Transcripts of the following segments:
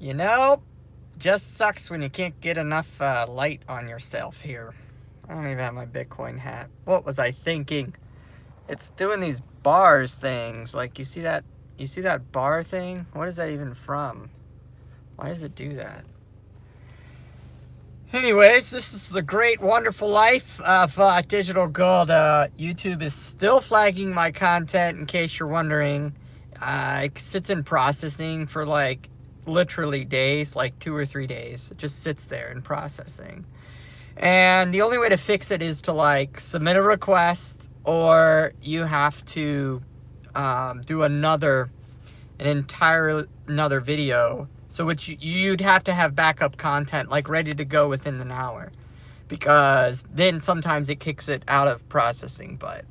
You know, just sucks when you can't get enough light on yourself here. I don't even have my Bitcoin hat. What was I thinking? It's doing these bars things. Like, you see that bar thing? What is that even from? Why does it do that? Anyways, this is the great, wonderful life of digital gold. YouTube is still flagging my content, in case you're wondering. It sits in processing for like literally days, like 2 or 3 days. It just sits there in processing. And the only way to fix it is to like submit a request, or you have to do another video. So which you'd have to have backup content like ready to go within an hour, because then sometimes it kicks it out of processing. But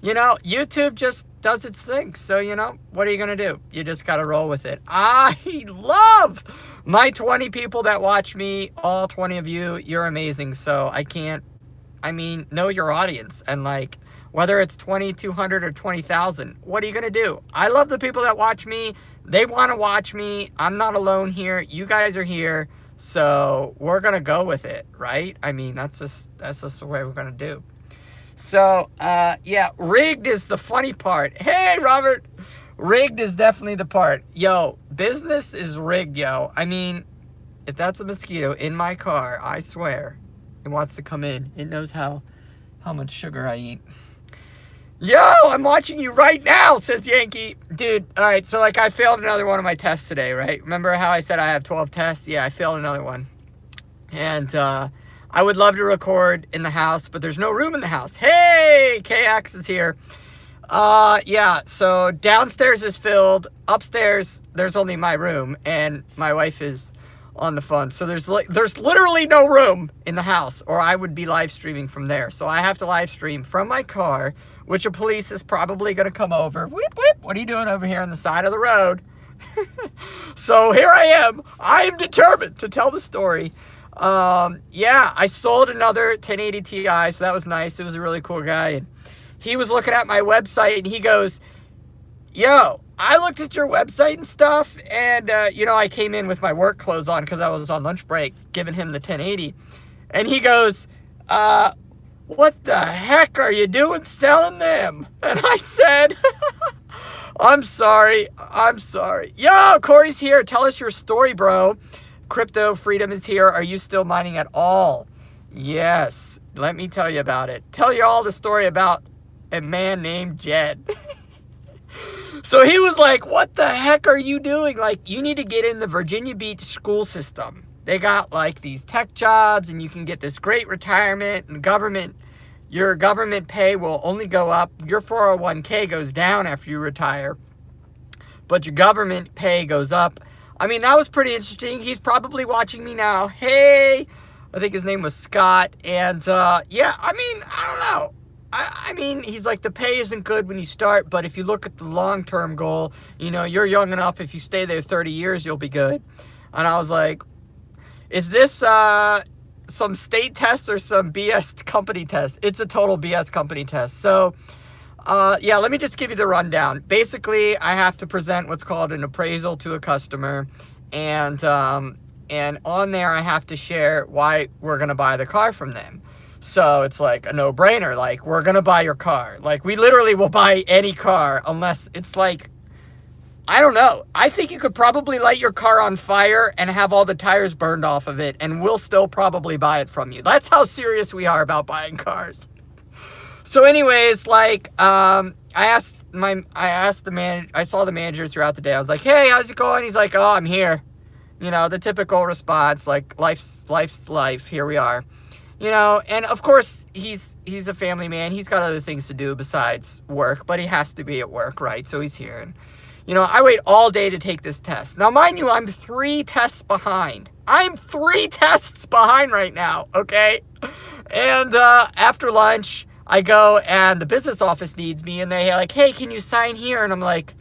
you know, YouTube just does its thing. So, you know, what are you going to do? You just got to roll with it. I love my 20 people that watch me. All 20 of you, you're amazing. So know your audience. And like, whether it's 20, 200, or 20,000, what are you going to do? I love the people that watch me. They want to watch me. I'm not alone here. You guys are here. So we're going to go with it, right? I mean, that's just the way we're going to do. So, yeah, rigged is the funny part. Hey, Robert. Rigged is definitely the part. Yo, business is rigged, yo. I mean, if that's a mosquito in my car, I swear, it wants to come in. It knows how much sugar I eat. Yo, I'm watching you right now, says Yankee. Dude, all right, so, like, I failed another one of my tests today, right? Remember how I said I have 12 tests? Yeah, I failed another one. And, I would love to record in the house, but there's no room in the house. Hey, KX is here. Yeah, so downstairs is filled. Upstairs, there's only my room, and my wife is on the phone. So there's literally no room in the house, or I would be live streaming from there. So I have to live stream from my car, which a police is probably going to come over. Whip, whip. What are you doing over here on the side of the road? So here I am. I am determined to tell the story. Yeah, I sold another 1080 Ti, so that was nice. It was a really cool guy, and he was looking at my website, and he goes, yo, I looked at your website and stuff, and, you know, I came in with my work clothes on because I was on lunch break, giving him the 1080, and he goes, what the heck are you doing selling them? And I said, I'm sorry. Yo, Corey's here. Tell us your story, bro. Crypto Freedom is here. Are you still mining at all? Yes. Let me tell you about it. Tell you all the story about a man named Jed. So he was like, what the heck are you doing? Like, you need to get in the Virginia Beach school system. They got like these tech jobs, and you can get this great retirement, and your government pay will only go up. Your 401k goes down after you retire, but your government pay goes up. I mean, that was pretty interesting. He's probably watching me now. Hey, I think his name was Scott. And, yeah, I mean, I don't know. I mean, he's like, the pay isn't good when you start, but if you look at the long-term goal, you know, you're young enough. If you stay there 30 years, you'll be good. And I was like, is this some state test or some BS company test? It's a total BS company test. So, yeah, let me just give you the rundown. Basically, I have to present what's called an appraisal to a customer, and on there I have to share why we're going to buy the car from them. So it's like a no-brainer. Like, we're going to buy your car. Like, we literally will buy any car unless it's like, I don't know. I think you could probably light your car on fire and have all the tires burned off of it, and we'll still probably buy it from you. That's how serious we are about buying cars. So anyways, like, I saw the manager throughout the day. I was like, hey, how's it going? He's like, oh, I'm here. You know, the typical response, like, life's life. Here we are. You know, and of course, he's a family man. He's got other things to do besides work, but he has to be at work, right? So he's here. And, you know, I wait all day to take this test. Now, mind you, I'm 3 tests behind. I'm 3 tests behind right now, okay? And after lunch, I go, and the business office needs me, and they're like, hey, can you sign here? And I'm like,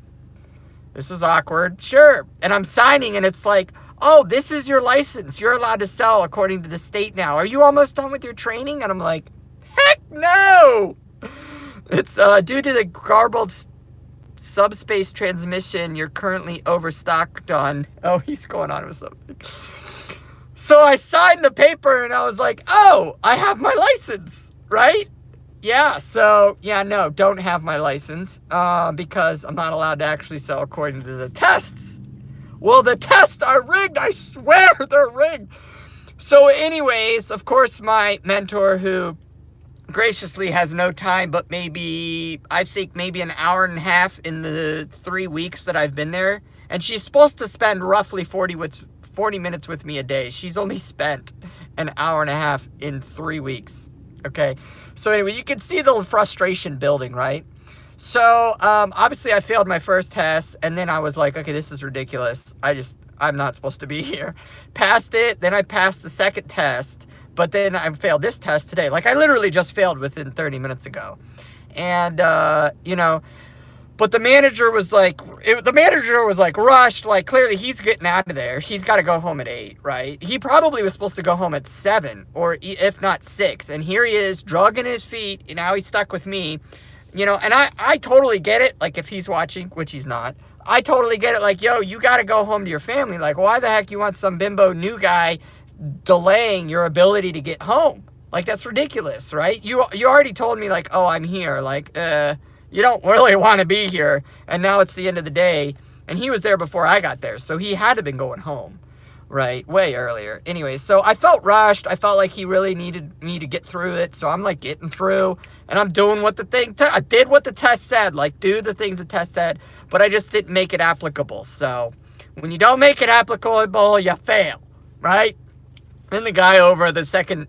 this is awkward. Sure. And I'm signing, and it's like, oh, this is your license. You're allowed to sell according to the state now. Are you almost done with your training? And I'm like, heck no. It's due to the garbled subspace transmission you're currently overstocked on. Oh, he's going on with something. So I signed the paper and I was like, oh, I have my license, right? Yeah, so, yeah, no, don't have my license because I'm not allowed to actually sell according to the tests. Well, the tests are rigged. I swear they're rigged. So anyways, of course, my mentor, who graciously has no time, but I think maybe an hour and a half in the 3 weeks that I've been there. And she's supposed to spend roughly 40 minutes with me a day. She's only spent an hour and a half in 3 weeks. Okay. So anyway, you can see the frustration building, right? So, obviously I failed my first test, and then I was like, okay, this is ridiculous. I'm not supposed to be here. Passed it, then I passed the second test, but then I failed this test today. Like, I literally just failed within 30 minutes ago. And, but the manager was like, rushed, like, clearly he's getting out of there. He's got to go home at 8, right? He probably was supposed to go home at 7, or if not 6. And here he is, drugging his feet, and now he's stuck with me. And I totally get it, like, if he's watching, which he's not, I totally get it, like, yo, you gotta go home to your family, like, why the heck you want some bimbo new guy delaying your ability to get home? Like, that's ridiculous, right? You already told me, like, oh, I'm here, like, you don't really want to be here, and now it's the end of the day, and he was there before I got there, so he had to have been going home, right, way earlier. Anyway, so I felt rushed. I felt like he really needed me to get through it, so I'm, like, getting through, and I'm doing what I did what the test said, like, do the things the test said, but I just didn't make it applicable. So when you don't make it applicable, you fail, right? Then the guy over the second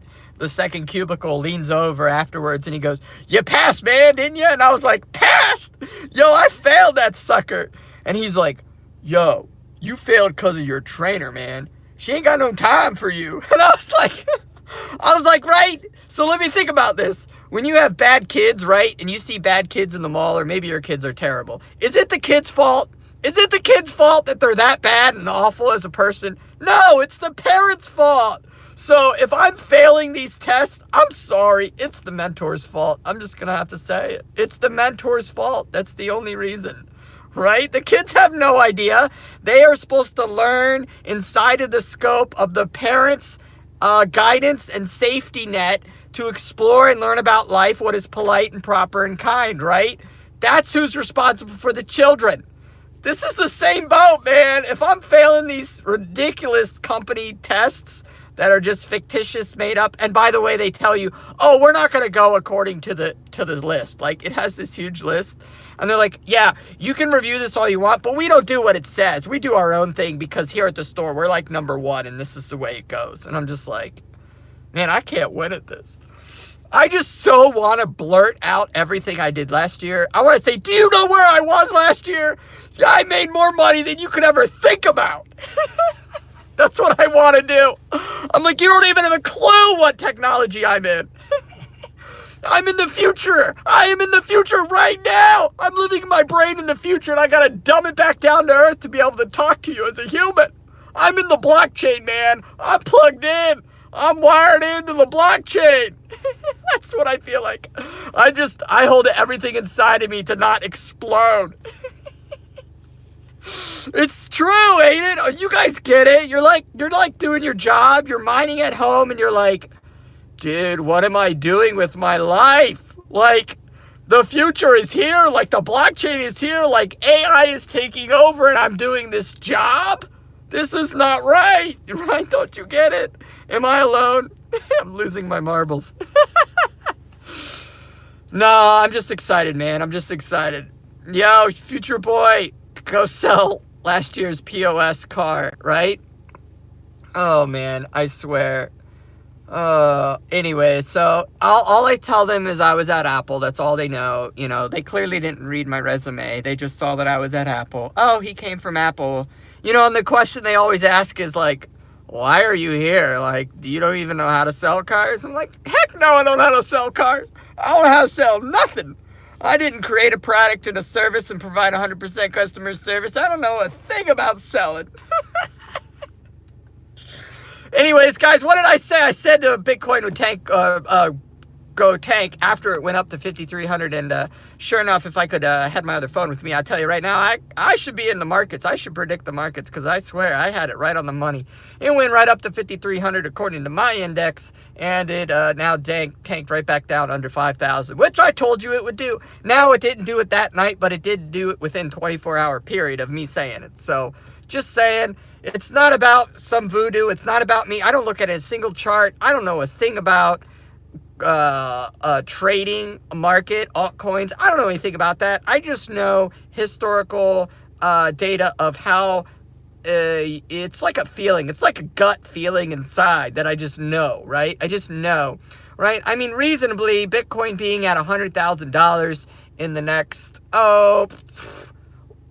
cubicle leans over afterwards, and he goes, you passed, man, didn't you? And I was like, passed? Yo, I failed that sucker. And he's like, yo, you failed because of your trainer, man. She ain't got no time for you. And I was like, right? So let me think about this. When you have bad kids, right, and you see bad kids in the mall, or maybe your kids are terrible, is it the kid's fault? Is it the kid's fault that they're that bad and awful as a person? No, it's the parents' fault. So if I'm failing these tests, I'm sorry. It's the mentor's fault. I'm just going to have to say it. It's the mentor's fault. That's the only reason. Right? The kids have no idea. They are supposed to learn inside of the scope of the parents' guidance and safety net to explore and learn about life, what is polite and proper and kind, right? That's who's responsible for the children. This is the same boat, man. If I'm failing these ridiculous company tests that are just fictitious, made up, and by the way, they tell you, oh, we're not going to go according to the list. Like, it has this huge list. And they're like, yeah, you can review this all you want, but we don't do what it says. We do our own thing because here at the store, we're like #1, and this is the way it goes. And I'm just like, man, I can't win at this. I just so want to blurt out everything I did last year. I want to say, do you know where I was last year? I made more money than you could ever think about. That's what I want to do. I'm like, you don't even have a clue what technology I'm in. I'm in the future. I am in the future right now. I'm living my brain in the future, and I got to dumb it back down to earth to be able to talk to you as a human. I'm in the blockchain, man. I'm plugged in. I'm wired into the blockchain. That's what I feel like. I hold everything inside of me to not explode. It's true, ain't it? Oh, you guys get it. You're like doing your job. You're mining at home, and you're like, dude, what am I doing with my life? Like, the future is here. Like, the blockchain is here. Like, AI is taking over, and I'm doing this job. This is not right. Right? Don't you get it? Am I alone? I'm losing my marbles. No, I'm just excited, man. I'm just excited. Yo, future boy, go sell last year's POS car, right? Oh, man, I swear. Anyway, so all I tell them is I was at Apple. That's all they know. You know, they clearly didn't read my resume. They just saw that I was at Apple. Oh, he came from Apple. You know, and the question they always ask is like, why are you here? Like, you don't even know how to sell cars? I'm like, heck no, I don't know how to sell cars. I don't know how to sell nothing. I didn't create a product and a service and provide 100% customer service. I don't know a thing about selling. Anyways, guys, what did I say? I said Bitcoin would tank, go tank after it went up to 5,300. And sure enough, if I could had my other phone with me, I'll tell you right now, I should be in the markets. I should predict the markets, because I swear I had it right on the money. It went right up to 5,300 according to my index, and it now tanked right back down under 5,000, which I told you it would do. Now, it didn't do it that night, but it did do it within 24-hour period of me saying it. So just saying, it's not about some voodoo. It's not about me. I don't look at a single chart. I don't know a thing about trading market, altcoins. I don't know anything about that. I just know historical data of how it's like a feeling. It's like a gut feeling inside that I just know, right? I just know, right? I mean, reasonably, Bitcoin being at $100,000 in the next,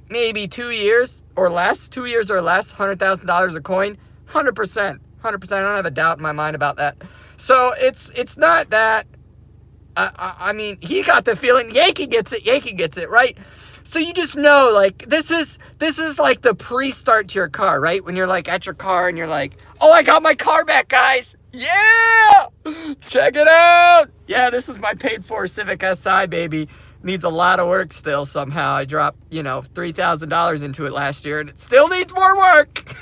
maybe 2 years or less, $100,000 a coin, 100%. I don't have a doubt in my mind about that. So it's not that, I mean, he got the feeling, Yankee gets it, right? So you just know, like, this is like the pre-start to your car, right? When you're like at your car and you're like, oh, I got my car back, guys. Yeah, check it out. Yeah, this is my paid for Civic Si, baby. Needs a lot of work still somehow. I dropped, $3,000 into it last year, and it still needs more work.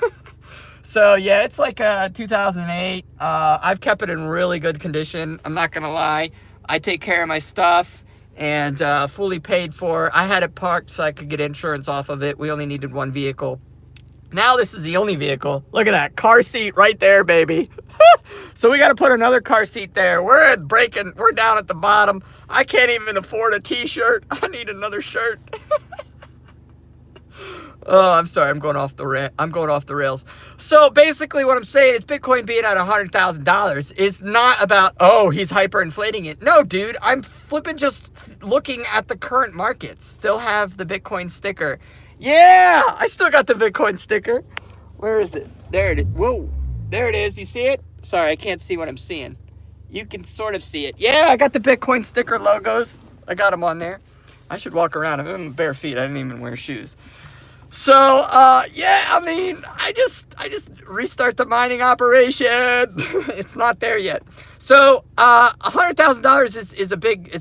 So, yeah, it's like 2008. I've kept it in really good condition. I'm not going to lie. I take care of my stuff, and fully paid for. I had it parked so I could get insurance off of it. We only needed one vehicle. Now this is the only vehicle. Look at that. Car seat right there, baby. So we got to put another car seat there. We're down at the bottom. I can't even afford a t-shirt. I need another shirt. Oh, I'm sorry. I'm going off the rails. So basically what I'm saying is Bitcoin being at $100,000 is not about, oh, he's hyperinflating it. No, dude, I'm flipping just looking at the current markets. Still have the Bitcoin sticker. Yeah, I still got the Bitcoin sticker. Where is it? There it is. Whoa, there it is. You see it? Sorry, I can't see what I'm seeing. You can sort of see it. Yeah, I got the Bitcoin sticker logos. I got them on there. I should walk around. I'm in bare feet. I didn't even wear shoes. So, yeah, I mean, I just restart the mining operation. It's not there yet. So, $100,000 is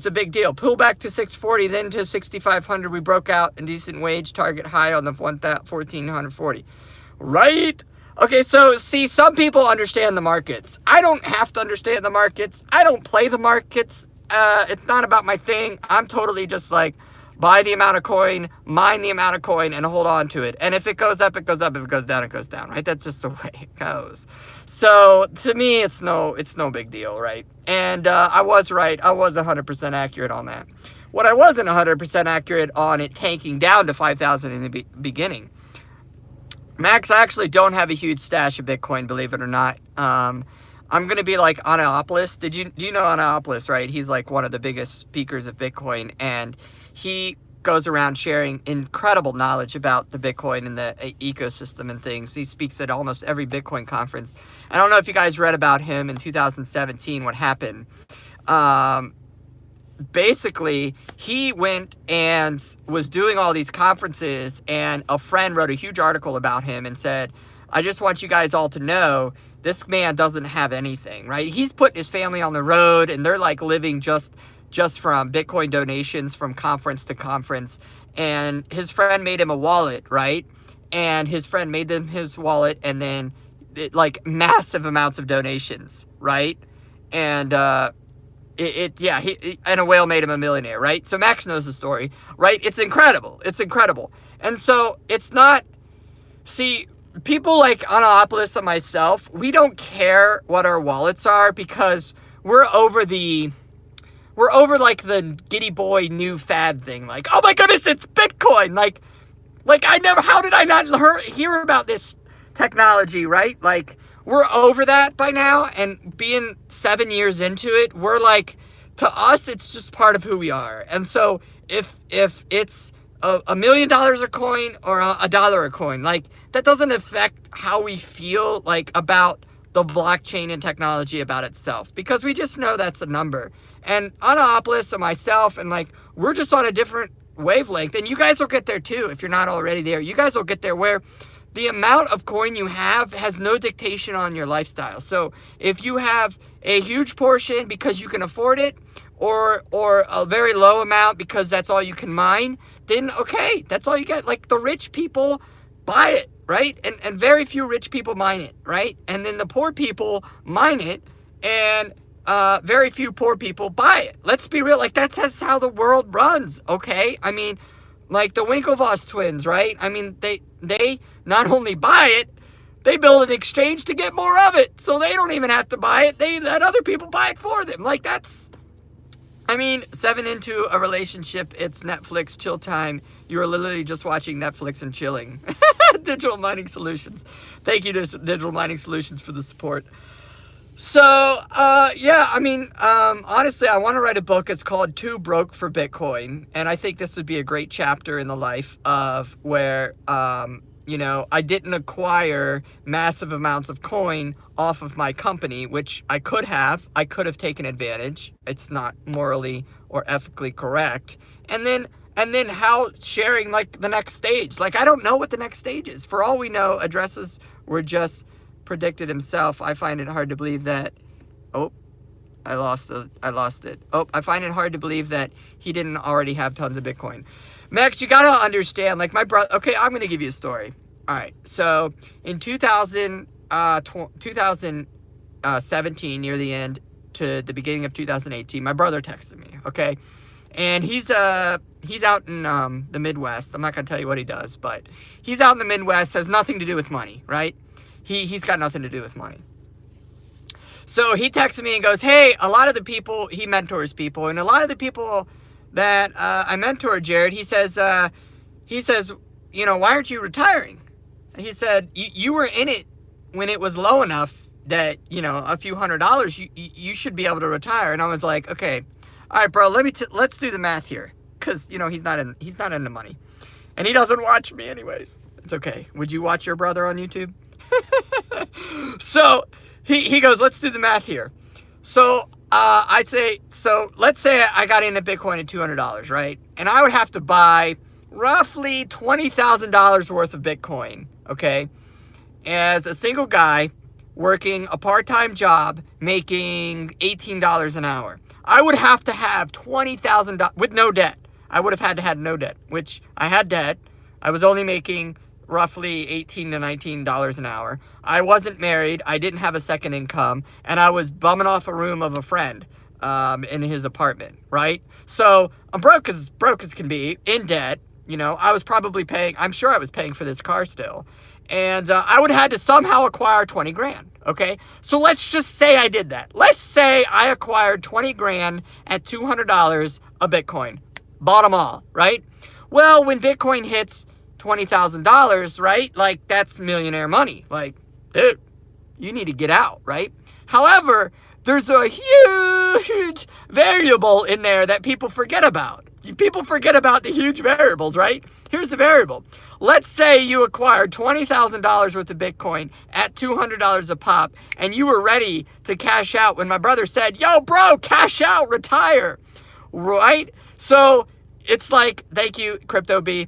a big deal. Pull back to 640, then to 6,500. We broke out a decent wage target high on the 1,440. Right? Okay, so see, some people understand the markets. I don't have to understand the markets. I don't play the markets. It's not about my thing. I'm totally just like, buy the amount of coin, mine the amount of coin, and hold on to it. And if it goes up, it goes up. If it goes down, it goes down, right? That's just the way it goes. So to me, it's no big deal, right? And I was right. I was 100% accurate on that. What I wasn't 100% accurate on it tanking down to 5,000 in the beginning. Max, I actually don't have a huge stash of Bitcoin, believe it or not. I'm going to be like Anaopoulos. Do you know Anaopoulos, right? He's like one of the biggest speakers of Bitcoin, and he goes around sharing incredible knowledge about the Bitcoin and the ecosystem and things. He speaks at almost every Bitcoin conference. I don't know if you guys read about him in 2017, what happened. Basically, he went and was doing all these conferences, and a friend wrote a huge article about him and said, I just want you guys all to know this man doesn't have anything, right? He's putting his family on the road, and they're like living just from Bitcoin donations from conference to conference. And his friend made him a wallet, right? And his friend made them his wallet, and then like massive amounts of donations, right? And and a whale made him a millionaire, right? So Max knows the story, right? It's incredible. It's incredible. And so it's not, see, people like Anaopoulos and myself, we don't care what our wallets are, because we're over like the giddy boy new fad thing. Like, oh my goodness, it's Bitcoin. Like how did I not hear about this technology, right? Like, we're over that by now, and being 7 years into it, we're like, to us, it's just part of who we are. And so if it's $1 million a coin or a dollar a coin, like, that doesn't affect how we feel like about the blockchain and technology about itself, because we just know that's a number. And Anaopoulos and myself, and like, we're just on a different wavelength, and you guys will get there too if you're not already there. You guys will get there where the amount of coin you have has no dictation on your lifestyle. So if you have a huge portion because you can afford it, or a very low amount because that's all you can mine, then okay, that's all you get. Like the rich people buy it, right? And very few rich people mine it, right? And then the poor people mine it, and very few poor people buy it. Let's be real, like that's how the world runs, okay? I mean, like the Winklevoss twins, right? I mean, they not only buy it, they build an exchange to get more of it. So they don't even have to buy it. They let other people buy it for them. Like that's, I mean, 7 into a relationship, it's Netflix chill time. You're literally just watching Netflix and chilling. Digital Mining Solutions. Thank you to Digital Mining Solutions for the support. So, yeah, I mean, honestly, I want to write a book. It's called Too Broke for Bitcoin. And I think this would be a great chapter in the life of where, you know, I didn't acquire massive amounts of coin off of my company, which I could have. I could have taken advantage. It's not morally or ethically correct. And then how sharing, like, the next stage. Like, I don't know what the next stage is. For all we know, addresses were just predicted himself. I find it hard to believe that... Oh, I lost it. Oh, I find it hard to believe that he didn't already have tons of Bitcoin. Max, you gotta understand, like my brother... Okay, I'm gonna give you a story. All right, so in 2017, near the end to the beginning of 2018, my brother texted me, okay? And he's out in the Midwest. I'm not gonna tell you what he does, but he's out in the Midwest, has nothing to do with money, right? He's got nothing to do with money. So he texted me and goes, hey, a lot of the people, he mentors people, and a lot of the people that I mentor, Jared, he says, you know, why aren't you retiring? He said, you were in it when it was low enough that, you know, a few $100s, you should be able to retire. And I was like, okay, all right, bro, let's do the math here. Cause you know, he's not into money, and he doesn't watch me anyways. It's okay. Would you watch your brother on YouTube? So he goes, let's do the math here. So I'd say, so let's say I got into Bitcoin at $200, right? And I would have to buy roughly $20,000 worth of Bitcoin, okay? As a single guy working a part-time job, making $18 an hour. I would have to have $20,000 with no debt. I would have had to have no debt, which I had debt. I was only making roughly $18 to $19 an hour. I wasn't married. I didn't have a second income, and I was bumming off a room of a friend in his apartment, right? So I'm broke as can be, in debt. You know, I was probably paying, I'm sure I was paying for this car still. And I would have had to somehow acquire 20 grand, okay? So let's just say I did that. Let's say I acquired 20 grand at $200 a Bitcoin. Bought them all, right? Well, when Bitcoin hits $20,000, right? Like, that's millionaire money. Like, dude, you need to get out, right? However, there's a huge variable in there that people forget about. People forget about the huge variables, right? Here's the variable. Let's say you acquired $20,000 worth of Bitcoin at $200 a pop, and you were ready to cash out when my brother said, yo, bro, cash out, retire, right? So it's like, thank you, Crypto B.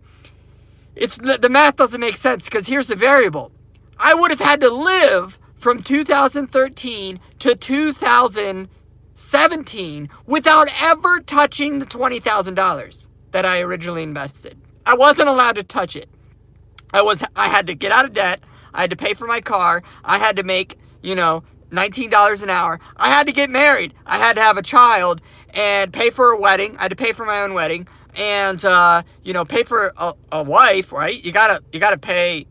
The math doesn't make sense, because here's the variable. I would have had to live from 2013 to 2017 without ever touching the $20,000 that I originally invested. I wasn't allowed to touch it. I had to get out of debt. I had to pay for my car. I had to make, you know, $19 an hour. I had to get married. I had to have a child and pay for a wedding. I had to pay for my own wedding and, you know, pay for a wife, right? You gotta pay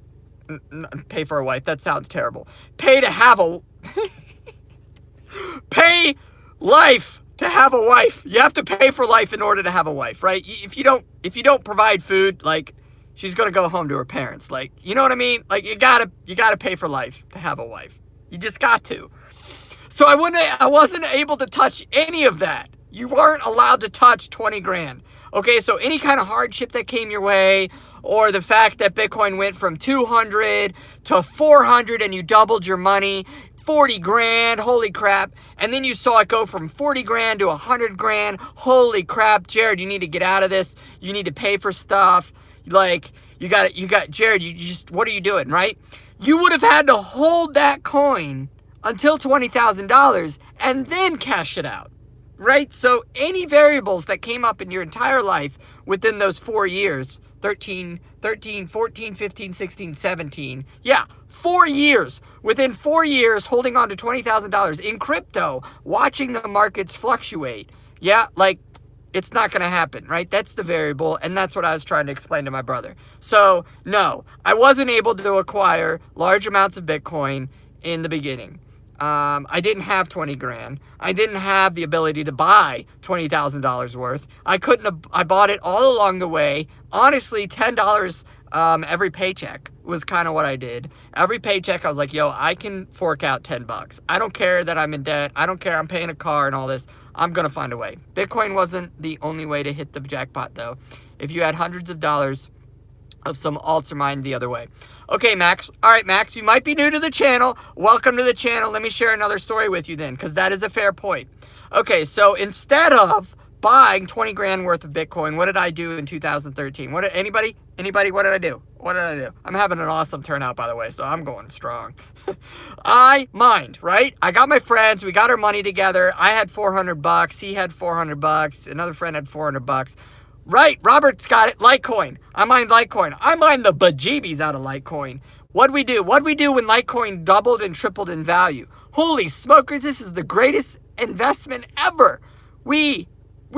for a wife. That sounds terrible. Pay to have a, pay life to have a wife. You have to pay for life in order to have a wife, right? If you don't provide food, like, she's gonna go home to her parents. Like, you know what I mean? Like, you gotta pay for life to have a wife. You just got to. So I wasn't able to touch any of that. You weren't allowed to touch 20 grand. Okay, so any kind of hardship that came your way, or the fact that Bitcoin went from 200 to 400 and you doubled your money, 40 grand, holy crap. And then you saw it go from 40 grand to 100 grand. Holy crap, Jared, you need to get out of this. You need to pay for stuff. Like, Jared, you just, what are you doing, right? You would have had to hold that coin until $20,000 and then cash it out, right? So any variables that came up in your entire life within those 4 years, 13, 14, 15, 16, 17, yeah, 4 years. Within 4 years, holding on to $20,000 in crypto, watching the markets fluctuate, yeah, like, it's not going to happen, right? That's the variable, and that's what I was trying to explain to my brother. So, no, I wasn't able to acquire large amounts of Bitcoin in the beginning. I didn't have 20 grand. I didn't have the ability to buy $20,000 worth. I bought it all along the way. Honestly, $10 every paycheck was kind of what I did. Every paycheck, I was like, yo, I can fork out $10. I don't care that I'm in debt. I don't care I'm paying a car and all this. I'm going to find a way. Bitcoin wasn't the only way to hit the jackpot, though. If you had hundreds of dollars of some alts or mine the other way. Okay, Max. All right, Max, you might be new to the channel. Welcome to the channel. Let me share another story with you then, because that is a fair point. Okay, so instead of buying 20 grand worth of Bitcoin, what did I do in 2013? Anybody, what did I do? What did I do? I'm having an awesome turnout, by the way, so I'm going strong. I mined, right? I got my friends, we got our money together. I had $400, he had $400, another friend had $400. Right, Robert's got it, Litecoin. I mined Litecoin. I mined the bejeebies out of Litecoin. What'd we do? What'd we do when Litecoin doubled and tripled in value? Holy smokers, this is the greatest investment ever. We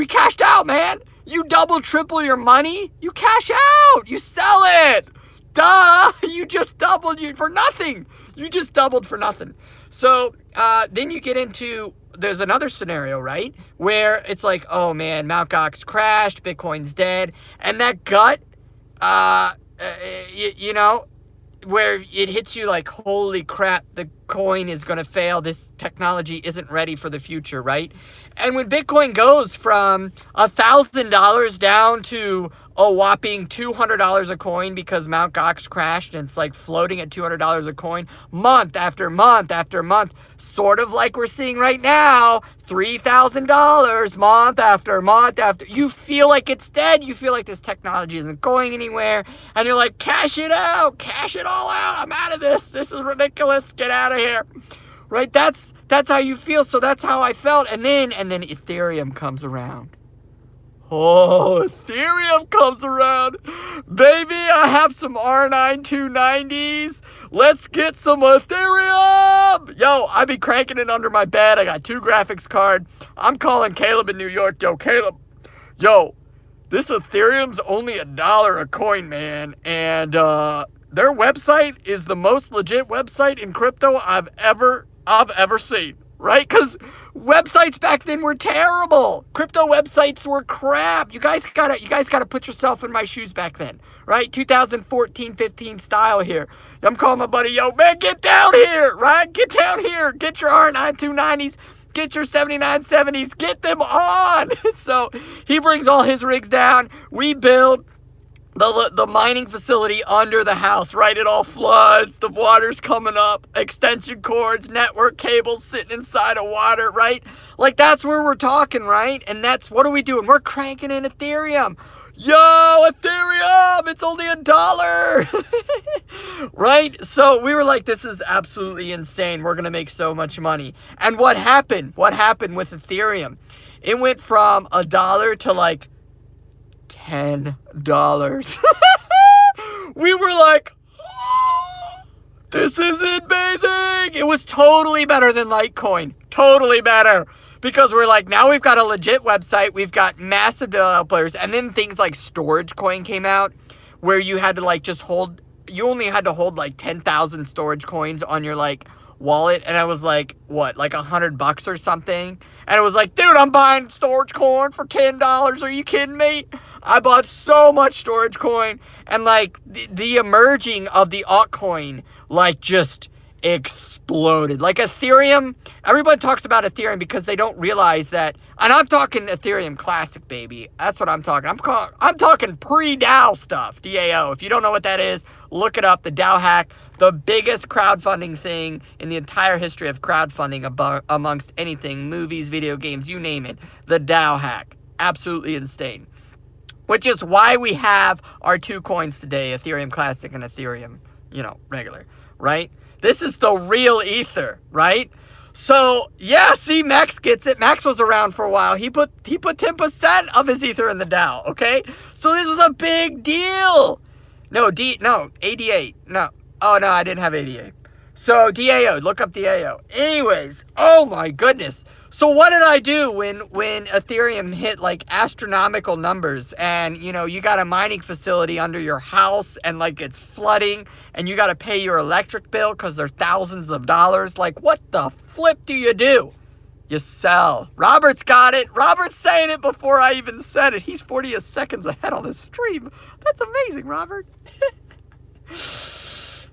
cashed out, man. You double, triple your money, you cash out, you sell it. Duh, you just doubled for nothing. You just doubled for nothing. So then you get into, there's another scenario, right? Where it's like, oh man, Mt. Gox crashed, Bitcoin's dead. And that gut, you know, where it hits you like, holy crap, the coin is going to fail. This technology isn't ready for the future, right? And when Bitcoin goes from $1,000 down to a whopping $200 a coin because Mt. Gox crashed and it's like floating at $200 a coin month after month after month, sort of like we're seeing right now, $3,000 month after month after. You feel like it's dead. You feel like this technology isn't going anywhere. And you're like, cash it out, cash it all out. I'm out of this. This is ridiculous. Get out of here. Right? That's how you feel. So that's how I felt. And then Ethereum comes around. Oh, Ethereum comes around. Baby, I have some R9 290s. Let's get some Ethereum. Yo, I be cranking it under my bed. I got 2 graphics cards. I'm calling Caleb in New York. Yo, Caleb. Yo, this Ethereum's only $1 a coin, man. And their website is the most legit website in crypto I've ever seen. Right? Because websites back then were terrible. Crypto websites were crap. You guys gotta put yourself in my shoes back then. Right? 2014, 15 style here. I'm calling my buddy, yo, man, get down here, right? Get down here. Get your R9 290s. Get your 7970s. Get them on. So he brings all his rigs down. We build the mining facility under the house, right? It all floods, the water's coming up, extension cords, network cables sitting inside of water, right? Like, that's where we're talking, right? And that's, what are we doing? We're cranking in Ethereum. Yo, Ethereum, it's only $1. Right? So we were like, this is absolutely insane. We're going to make so much money. And what happened? What happened with Ethereum? It went from $1 to like $10. We were like, oh, this is amazing. It was totally better than Litecoin. Totally better. Because we're like, now we've got a legit website. We've got massive developers. And then things like Storage Coin came out where you had to like just hold, you only had to hold like 10,000 storage coins on your like wallet. And I was like, what, like $100 or something? And it was like, dude, I'm buying storage coin for $10. Are you kidding me? I bought so much storage coin. And like the emerging of the altcoin, like just exploded. Like Ethereum, everybody talks about Ethereum because they don't realize that, and I'm talking Ethereum Classic, baby. That's what I'm talking. I'm talking pre-DAO stuff, DAO. If you don't know what that is, look it up. The DAO hack, the biggest crowdfunding thing in the entire history of crowdfunding amongst anything, movies, video games, you name it. The DAO hack, absolutely insane. which is why we have our two coins today, Ethereum Classic and Ethereum, regular, right? This is the real Ether, right? So, yeah, see, Max gets it. Max was around for a while. He put 10% of his Ether in the DAO, okay? So this was a big deal. No, ADA. No. Oh, no, I didn't have ADA. So, DAO. Look up DAO. Anyways, oh my goodness. So what did I do when Ethereum hit like astronomical numbers and, you got a mining facility under your house and like it's flooding and you got to pay your electric bill because they're thousands of dollars? Like, what the flip do? You sell. Robert's got it. Robert's saying it before I even said it. He's 40 seconds ahead on this stream. That's amazing, Robert.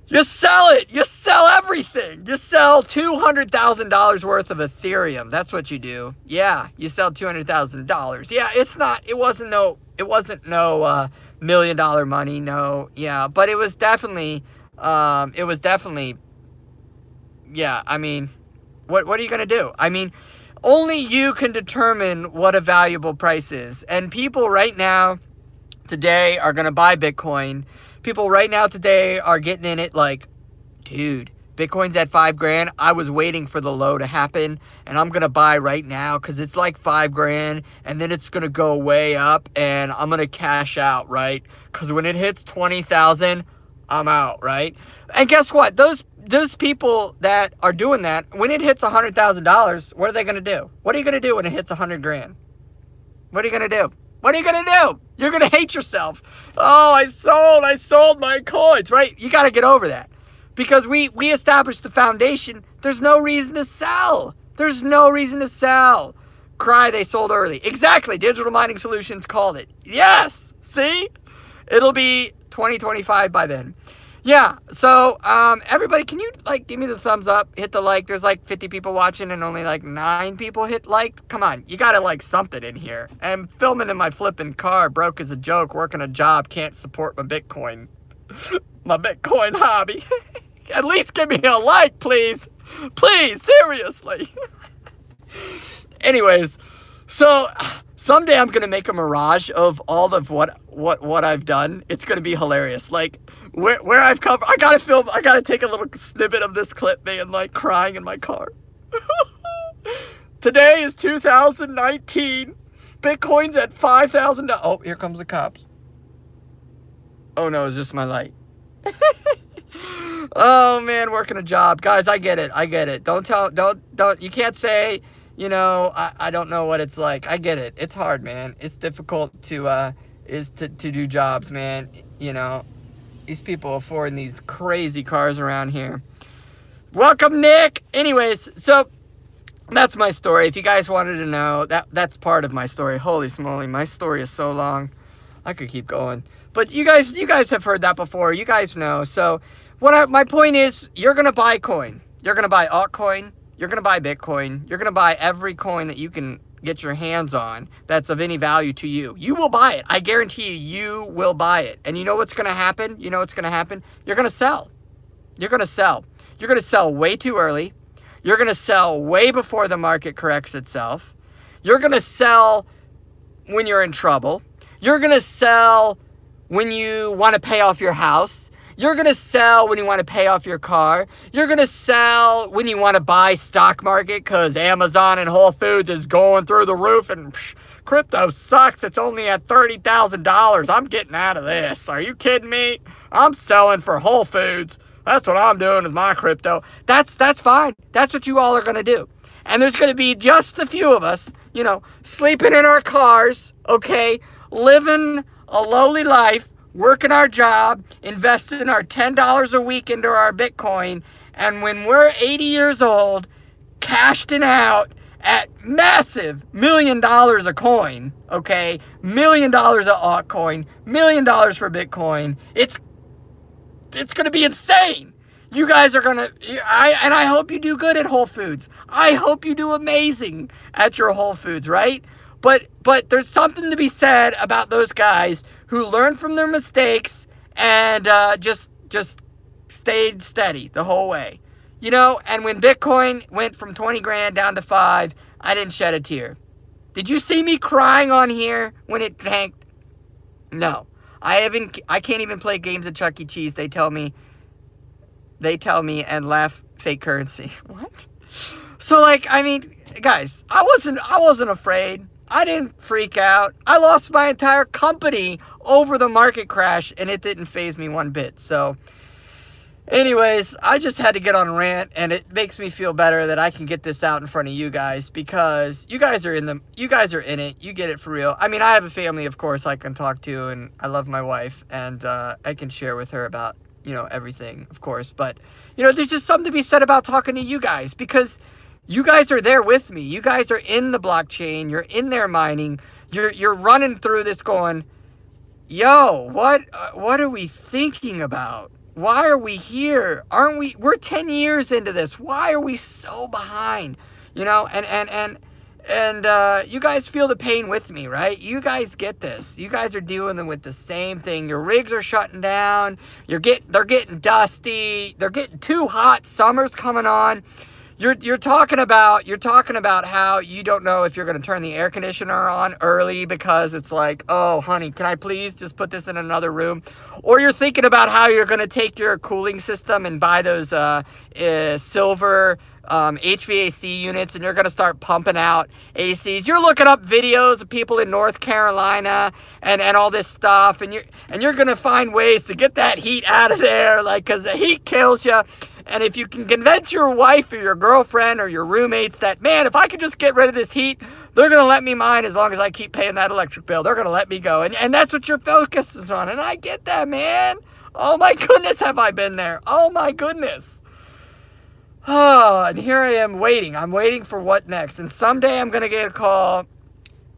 You sell it. You sell everything. You sell $200,000 worth of Ethereum. That's what you do. Yeah, you sell $200,000. Yeah, it wasn't no $1 million money. No, yeah, but it was definitely, yeah. I mean, what are you gonna do? I mean, only you can determine what a valuable price is, and people right now, today, are gonna buy Bitcoin. People right now today are getting in it like, dude, Bitcoin's at $5,000. I was waiting for the low to happen, and I'm gonna buy right now because it's like $5,000, and then it's gonna go way up, and I'm gonna cash out, right? Because when it hits 20,000, I'm out, right? And guess what? Those people that are doing that, when it hits $100,000, what are they gonna do? What are you gonna do when it hits $100,000? What are you gonna do? What are you going to do? You're going to hate yourself. Oh, I sold my coins, right? You got to get over that. Because we established the foundation. There's no reason to sell. There's no reason to sell. Cry, they sold early. Exactly. Digital Mining Solutions called it. Yes. See? It'll be 2025 by then. Yeah, so everybody, can you give me the thumbs up, hit the like? There's 50 people watching and only 9 people hit like. Come on, you gotta something in here. And filming in my flipping car, broke as a joke, working a job, can't support my Bitcoin hobby. At least give me a like, please. Please, seriously. Anyways, so someday I'm gonna make a mirage of all of what I've done. It's gonna be hilarious. Where I've come, I gotta take a little snippet of this clip, man, crying in my car. Today is 2019. Bitcoin's at $5,000. Oh, here comes the cops. Oh no, it's just my light. Oh man, working a job. Guys, I get it. Don't, you can't say, I don't know what it's like. I get it. It's hard, man. It's difficult to do jobs, man. These people affording these crazy cars around here. Welcome, Nick. Anyways, so that's my story. If you guys wanted to know, that's part of my story. Holy smoly, my story is so long. I could keep going. But you guys have heard that before. You guys know. So my point is, you're going to buy coin. You're going to buy altcoin. You're going to buy Bitcoin. You're going to buy every coin that you can get your hands on that's of any value to you. You will buy it. I guarantee you will buy it. And you know what's going to happen? You're going to sell. You're going to sell. You're going to sell way too early. You're going to sell way before the market corrects itself. You're going to sell when you're in trouble. You're going to sell when you want to pay off your house. You're going to sell when you want to pay off your car. You're going to sell when you want to buy stock market because Amazon and Whole Foods is going through the roof and crypto sucks. It's only at $30,000. I'm getting out of this. Are you kidding me? I'm selling for Whole Foods. That's what I'm doing with my crypto. That's fine. That's what you all are going to do. And there's going to be just a few of us, sleeping in our cars, okay, living a lowly life, working our job, investing our $10 a week into our Bitcoin, and when we're 80 years old, cashed it out at massive $1 million a coin, okay? $1 million a altcoin, $1 million for Bitcoin. It's going to be insane. You guys are going to, and I hope you do good at Whole Foods. I hope you do amazing at your Whole Foods, right? But there's something to be said about those guys who learned from their mistakes and just stayed steady the whole way. And when Bitcoin went from 20 grand down to 5, I didn't shed a tear. Did you see me crying on here when it tanked? No. I can't even play games at Chuck E. Cheese. They tell me, and laugh, fake currency. What? So, like, I mean, guys, I wasn't afraid. I didn't freak out. I lost my entire company over the market crash, and it didn't faze me one bit. So, anyways, I just had to get on a rant, and it makes me feel better that I can get this out in front of you guys, because you guys are in it. You get it for real. I mean, I have a family, of course, I can talk to, and I love my wife, and I can share with her about, everything, of course. But, there's just something to be said about talking to you guys, because you guys are there with me. You guys are in the blockchain. You're in there mining. You're running through this going, yo, what are we thinking about? Why are we here? We're 10 years into this. Why are we so behind? And you guys feel the pain with me, right? You guys get this. You guys are dealing with the same thing. Your rigs are shutting down. They're getting dusty. They're getting too hot. Summer's coming on. You're talking about how you don't know if you're going to turn the air conditioner on early because it's like, oh, honey, can I please just put this in another room? Or you're thinking about how you're going to take your cooling system and buy those silver HVAC units, and you're going to start pumping out ACs. You're looking up videos of people in North Carolina and all this stuff, and you're going to find ways to get that heat out of there, like, because the heat kills you. And if you can convince your wife or your girlfriend or your roommates that, man, if I could just get rid of this heat, they're going to let me mine as long as I keep paying that electric bill. They're going to let me go. And that's what your focus is on. And I get that, man. Oh, my goodness, have I been there. Oh, my goodness. Oh, and here I am waiting. I'm waiting for what next. And someday I'm going to get a call.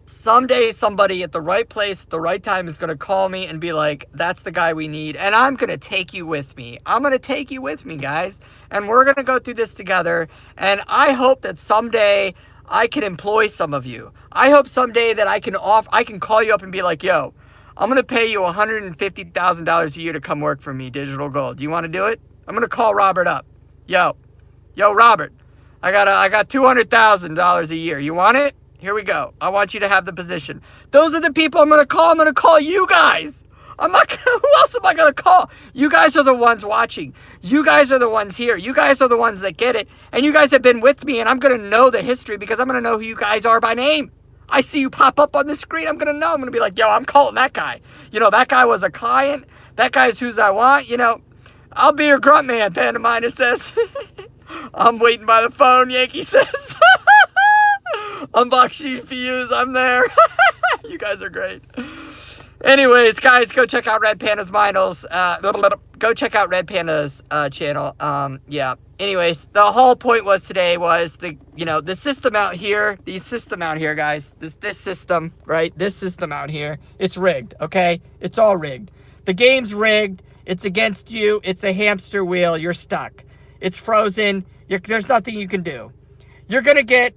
Someday somebody at the right place at the right time is going to call me and be like, that's the guy we need. And I'm going to take you with me. I'm going to take you with me, guys. And we're going to go through this together. And I hope that someday I can employ some of you. I hope someday that I can call you up and be like, yo, I'm going to pay you $150,000 a year to come work for me, Digital Gold. Do you want to do it? I'm going to call Robert up. Yo, Robert, I got $200,000 a year. You want it? Here we go. I want you to have the position. Those are the people I'm going to call. I'm going to call you guys. Who else am I going to call? You guys are the ones watching. You guys are the ones here. You guys are the ones that get it. And you guys have been with me, and I'm going to know the history because I'm going to know who you guys are by name. I see you pop up on the screen. I'm going to know. I'm going to be like, yo, I'm calling that guy. That guy was a client. That guy's who's I want. I'll be your grunt man, Panda Miner says. I'm waiting by the phone, Yankee says. Unbox GPUs, I'm there. You guys are great. Anyways, guys, go check out Red Panda's Minals. Go check out Red Panda's channel. Yeah. Anyways, the whole point today was the system out here. The system out here, guys. This system, right? This system out here. It's rigged, okay? It's all rigged. The game's rigged. It's against you. It's a hamster wheel. You're stuck. It's frozen. There's nothing you can do. You're gonna get,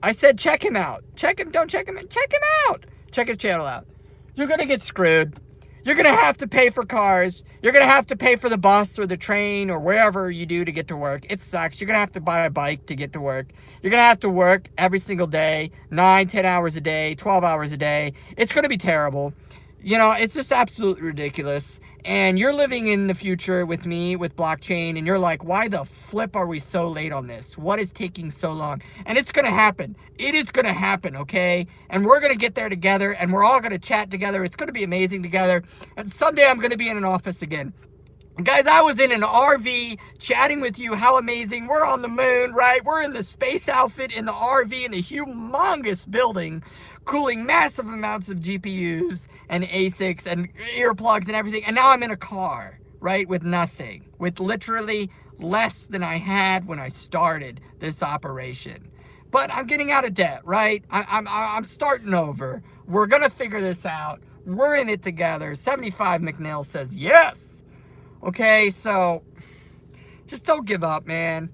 I said check him out. Don't check him out. Check him out. Check his channel out. You're gonna get screwed. You're gonna have to pay for cars. You're gonna have to pay for the bus or the train or wherever you do to get to work. It sucks. You're gonna have to buy a bike to get to work. You're gonna have to work every single day, 9, 10 hours a day, 12 hours a day. It's gonna be terrible. It's just absolutely ridiculous. And you're living in the future with me, with blockchain, and you're like, why the flip are we so late on this? What is taking so long? And it's going to happen. It is going to happen, okay? And we're going to get there together, and we're all going to chat together. It's going to be amazing together. And someday I'm going to be in an office again. Guys, I was in an RV chatting with you. How amazing. We're on the moon, right? We're in the space outfit in the RV in a humongous building, cooling massive amounts of GPUs and ASICs and earplugs and everything. And now I'm in a car, right, with nothing, with literally less than I had when I started this operation. But I'm getting out of debt, right? I'm starting over. We're going to figure this out. We're in it together. 75 McNeil says yes. Okay, so just don't give up, man.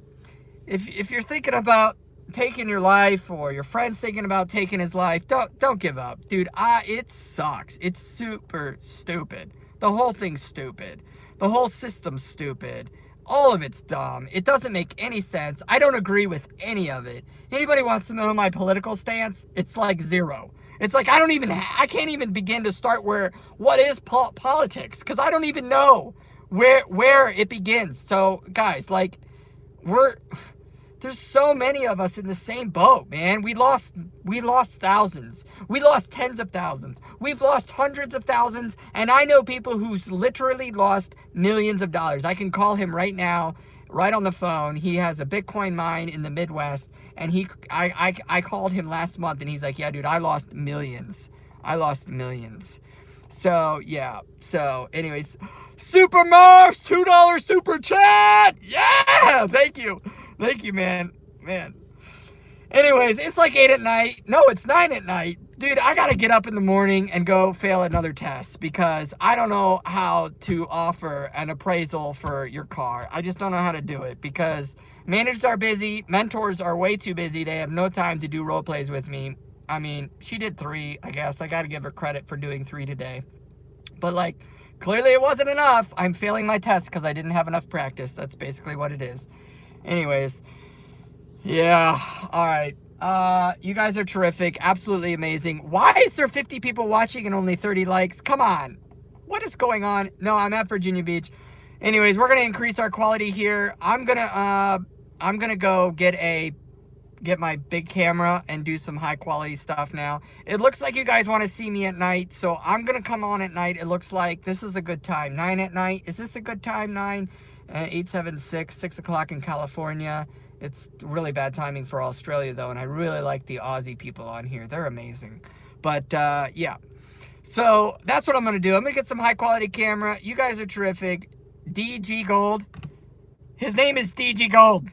If you're thinking about taking your life or your friend's thinking about taking his life, don't give up. Dude, it sucks. It's super stupid. The whole thing's stupid. The whole system's stupid. All of it's dumb. It doesn't make any sense. I don't agree with any of it. Anybody wants to know my political stance? It's like 0. It's like I can't even begin to start what is politics, because I don't even know where it begins. So guys, like, there's so many of us in the same boat, man. We lost thousands. We lost tens of thousands. We've lost hundreds of thousands, and I know people who's literally lost millions of dollars. I can call him right now, right on the phone. He has a Bitcoin mine in the Midwest, and I called him last month, and he's like, yeah, dude, I lost millions. I lost millions. So, yeah. So, anyways, Super Mars, $2 super chat. Yeah, thank you. Thank you, man. Anyways, it's like 8 at night. No, it's 9 at night. Dude, I gotta get up in the morning and go fail another test, because I don't know how to offer an appraisal for your car. I just don't know how to do it, because managers are busy. Mentors are way too busy. They have no time to do role plays with me. I mean, she did 3, I guess. I gotta give her credit for doing 3 today. But, like, clearly it wasn't enough. I'm failing my test because I didn't have enough practice. That's basically what it is. Anyways, yeah, all right. You guys are terrific, absolutely amazing. Why is there 50 people watching and only 30 likes? Come on, what is going on? No, I'm at Virginia Beach. Anyways, we're gonna increase our quality here. I'm gonna go get my big camera and do some high quality stuff now. It looks like you guys want to see me at night, so I'm gonna come on at night. It looks like this is a good time. 9 at night. Is this a good time? 9. 876, 6 o'clock in California. It's really bad timing for Australia, though, and I really like the Aussie people on here. They're amazing. But, yeah. So, that's what I'm going to do. I'm going to get some high-quality camera. You guys are terrific. DG Gold. His name is DG Gold.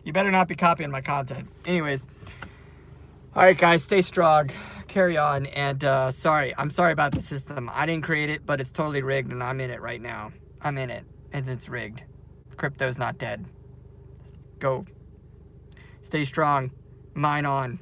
You better not be copying my content. Anyways. All right, guys. Stay strong. Carry on. And, I'm sorry about the system. I didn't create it, but it's totally rigged, and I'm in it right now. I'm in it. And it's rigged. Crypto's not dead. Go. Stay strong. Mine on.